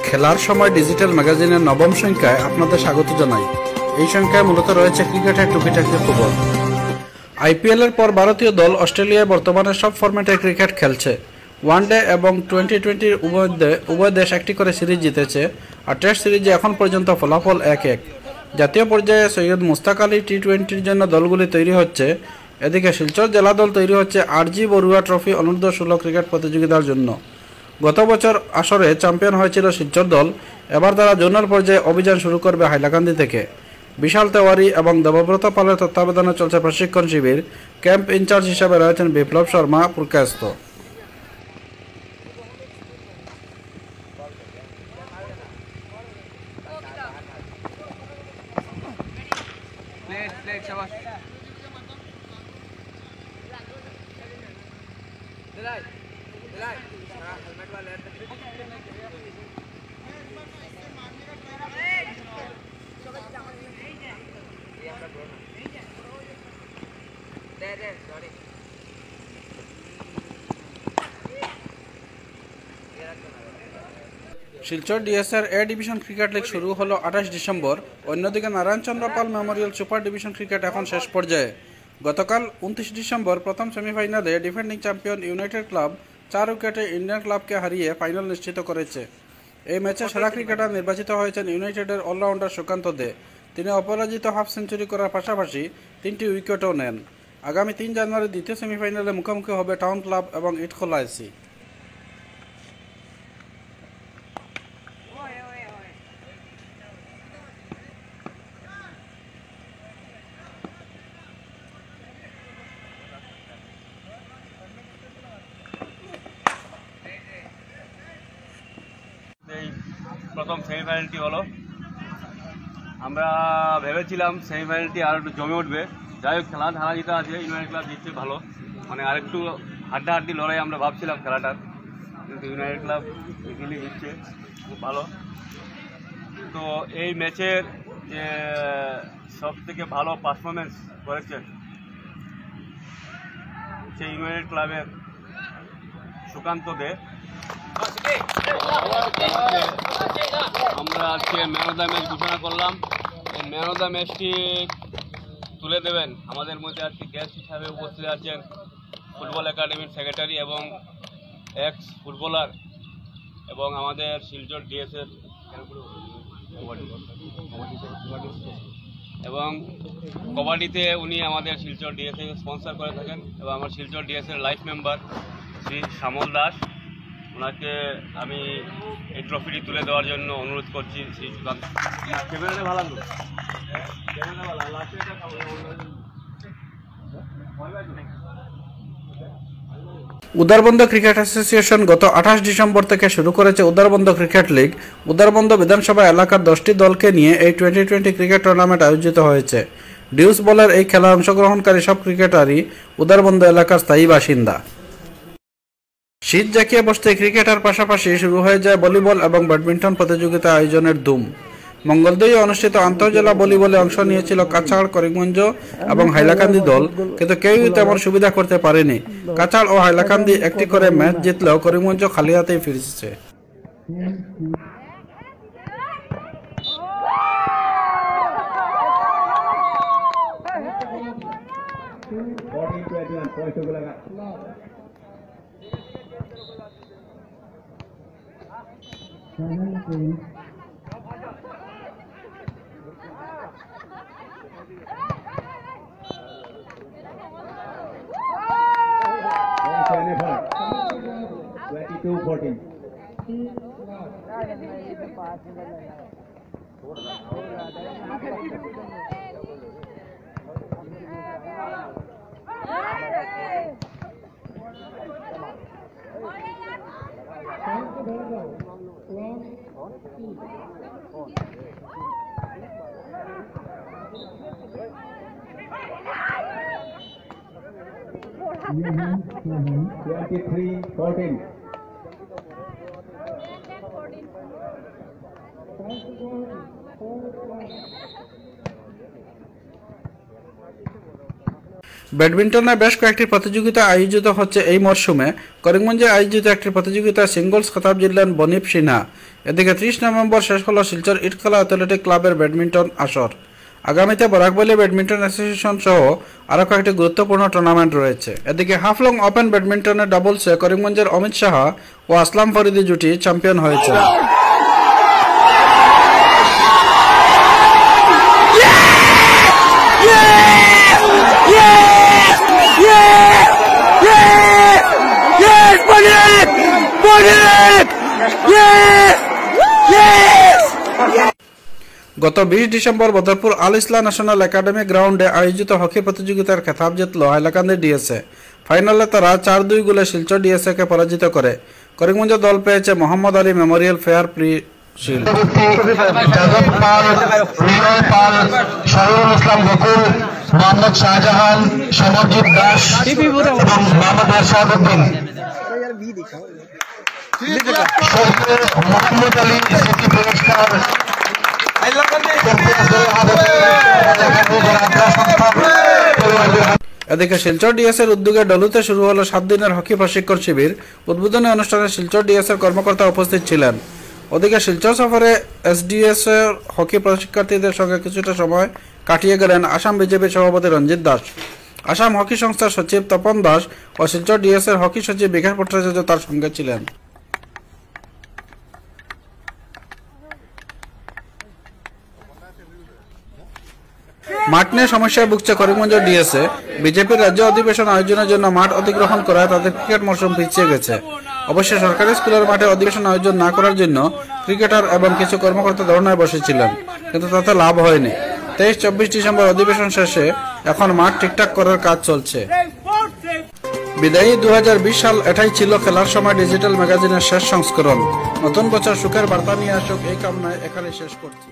খেলার সময় ডিজিটাল ম্যাগাজিনের নবম সংখ্যায় আপনাদের স্বাগত জানাই। এই সংখ্যায় মূলত রয়েছে ক্রিকেটের টুকিটাকি খবর। আইপিএল এর পর ভারতীয় দল অস্ট্রেলিয়ায় বর্তমানে সব ফরম্যাটে ক্রিকেট খেলছে। ওয়ানডে এবং টি-20 উভয় দেশ একটি করে সিরিজ জিতেছে, আর টেস্ট সিরিজে এখন পর্যন্ত ফলাফল 1-1। জাতীয় পর্যায়ে সৈয়দ মুস্তাক আলী টি-20-র জন্য দলগুলি তৈরি হচ্ছে। এদিকে শিলচর জেলা দল তৈরি হচ্ছে আর.জি. বড়ুয়া ট্রফি অনূর্ধ্ব-16 ক্রিকেট প্রতিযোগিতার জন্য। গত বছর আসরে চ্যাম্পিয়ন হয়েছিল শিলচর দল। এবার তারা জোনাল পর্যায়ে অভিযান শুরু করবে হাইলাকান্দি থেকে। বিশাল তেওয়ারি এবং দেবব্রত পালের তত্ত্বাবধানে চলছে প্রশিক্ষণ শিবির। ক্যাম্প ইনচার্জ হিসেবে রয়েছেন বিপ্লব শর্মা পুরকায়স্থ। শিলচর ডিএসআর এ ডিভিশন ক্রিকেট লিগ শুরু হলো 28 ডিসেম্বর। অন্যদিকে Narayan Chandra Pal Memorial super division cricket এখন শেষ পর্যায়ে। গতকাল 29 ডিসেম্বর প্রথম সেমিফাইনালে ডিফেন্ডিং চ্যাম্পিয়ন ইউনাইটেড ক্লাব 4 উইকেটে ইন্ডিয়ান ক্লাবকে হারিয়ে ফাইনাল নিশ্চিত করেছে। এই ম্যাচে সেরা ক্রিকেটার নির্বাচিত হয়েছেন ইউনাইটেডের অলরাউন্ডার সুকান্ত দে। তিনি অপরাজিত হাফ সেঞ্চুরি করার পাশাপাশি 3টি উইকেটও নেন। আগামী 3 জানুয়ারি দ্বিতীয় সেমিফাইনালে মুখোমুখি হবে টাউন ক্লাব এবং ইটখোলা এসি। প্রথম সেমিফাইনালটি হলো, আমরা ভেবেছিলাম সেমিফাইনালটি আর একটু জমে উঠবে। যাই হোক, খেলা হারা জিতে আছে, ইউনাইটেড ক্লাব জিতছে ভালো, মানে আরেকটু হাড্ডাহাড্ডি লড়াই আমরা ভাবছিলাম খেলাটার, কিন্তু ইউনাইটেড ক্লাব ইজিলি জিতছে, খুব ভালো। তো এই ম্যাচের যে সব থেকে ভালো পারফরমেন্স করেছেন সেই ইউনাইটেড ক্লাবের সুকান্ত দে। আমরা আজকে ম্যান অফ দ্য ম্যাচ ঘোষণা করলাম। এই ম্যান অফ দ্য ম্যাচটি তুলে দেবেন আমাদের মধ্যে আজকে গেস্ট হিসাবে উপস্থিত আছেন ফুটবল একাডেমির সেক্রেটারি এবং এক্স ফুটবলার এবং আমাদের শিলচর ডিএসের এবং কবাডিতে উনি আমাদের শিলচর ডিএসএ স্পন্সর করে থাকেন এবং আমার শিলচর ডিএসের লাইফ মেম্বার শ্রী শ্যামল দাস। ওনাকে আমি এই ট্রফিটি তুলে দেওয়ার জন্য অনুরোধ করছি। শ্রী সুকান্ত, ক্যামেরাটা ভালো লাগলো, উদারবন্দ ক্রিকেট অ্যাসোসিয়েশন গত 28 ডিসেম্বর থেকে শুরু করেছে উদারবন্দ ক্রিকেট লিগ। উদারবন্দ বিধানসভা এলাকার 10টি দলকে নিয়ে এই টি-20 ক্রিকেট টুর্নামেন্ট আয়োজিত হয়েছে। ডিউস বলের এই খেলায় অংশগ্রহণকারী সব ক্রিকেটারই উদারবন্দ এলাকার স্থায়ী বাসিন্দা। শীত জাকিয়ে বসতে ক্রিকেটার পাশাপাশি শুরু হয়ে যায় ভলিবল এবং ব্যাডমিন্টন প্রতিযোগিতা আয়োজনের ধুম। মঙ্গলদৈয়ে অনুষ্ঠিত আন্তঃজেলা ভলিবলে অংশ নিয়েছিল কাছাড়, করিমগঞ্জ এবং হাইলাকান্দি দল, কিন্তু কেউই তেমন সুবিধা করতে পারেনি। কাছাড় ও হাইলাকান্দি একটি করে ম্যাচ জিতলেও করিমগঞ্জ খালি হাতেই ফিরেছে। ব্যাডমিন্টনে বেশ কয়েকটি প্রতিযোগিতা আয়োজিত হচ্ছে এই মরশুমে। করিমগঞ্জে আয়োজিত একটি প্রতিযোগিতা সিঙ্গলস খেতাব জিতলেন বনিপ সিনহা। এদিকে 30 নভেম্বর শেষ হলো শিলচর ইটখলা অ্যাথলেটিক ক্লাবের ব্যাডমিন্টন আসর। আগামীতে বরাকবলী ব্যাডমিন্টন অ্যাসোসিয়েশন সহ আরও কয়েকটি গুরুত্বপূর্ণ টুর্নামেন্ট রয়েছে। এদিকে হাফলং ওপেন ব্যাডমিন্টনের ডাবলসে করিমগঞ্জের অমিত সাহা ও আসলাম ফরিদি জুটি চ্যাম্পিয়ন হয়েছে। গত 20 ডিসেম্বর বদরপুর আল ইসলাম ন্যাশনাল একাডেমি গ্রাউন্ডে আয়োজিত হকি প্রতিযোগিতার খেতাব জিতল হাইলাকান্দি ডিএসএ। ফাইনালে তারা 4-2 গোলে শিলচর ডিএসএ কে পরাজিত করে। করিমগঞ্জ দল পেয়েছে Mohammad Ali Memorial fair pre shield. Mohammad Shahjahan, Samarjit Das এবং মোহাম্মদ এরশাদউদ্দিন। মোহাম্মদ আলী সিটি পুরস্কার এদিকে শিলচর ডিএসএর উদ্যোগে ডলুতে শুরু হলো 7 দিনের হকি প্রশিক্ষণ শিবির। উদ্বোধনী অনুষ্ঠানে শিলচর ডিএসএর কর্মকর্তা উপস্থিত ছিলেন। ওদিকে শিলচর সফরে এসডিএস এর হকি প্রশিক্ষার্থীদের সঙ্গে কিছুটা সময় কাটিয়ে গেলেন আসাম বিজেপি সভাপতি রঞ্জিত দাস, আসাম হকি সংস্থার সচিব তপন দাস ও শিলচর ডিএসএর হকি সচিব বিকাশ ভট্টাচার্য তার সঙ্গে ছিলেন। মাঠ নিয়ে সমস্যায় ভুগছে করিমগঞ্জ ডিএসএ। বিজেপির রাজ্য অধিবেশন আয়োজনের জন্য মাঠ অধিগ্রহণ করায় তাদের ক্রিকেট মৌসুম পিছিয়ে গেছে। অবশ্য সরকারি স্কুলের মাঠে অধিবেশন আয়োজন না করার জন্য ক্রিকেটার এবং কিছু কর্মকর্তা ধর্নায় বসেছিলেন, কিন্তু তাতে লাভ হয়নি। 23-24 ডিসেম্বর অধিবেশন শেষে এখন মাঠ ঠিকঠাক করার কাজ চলছে। বিদায়ী 2020 সাল এটাই ছিল খেলার সময় ডিজিটাল ম্যাগাজিনের শেষ সংস্করণ। নতুন বছর সুখের বার্তা নিয়ে আসুক এই কামনায় এখানে শেষ করছি।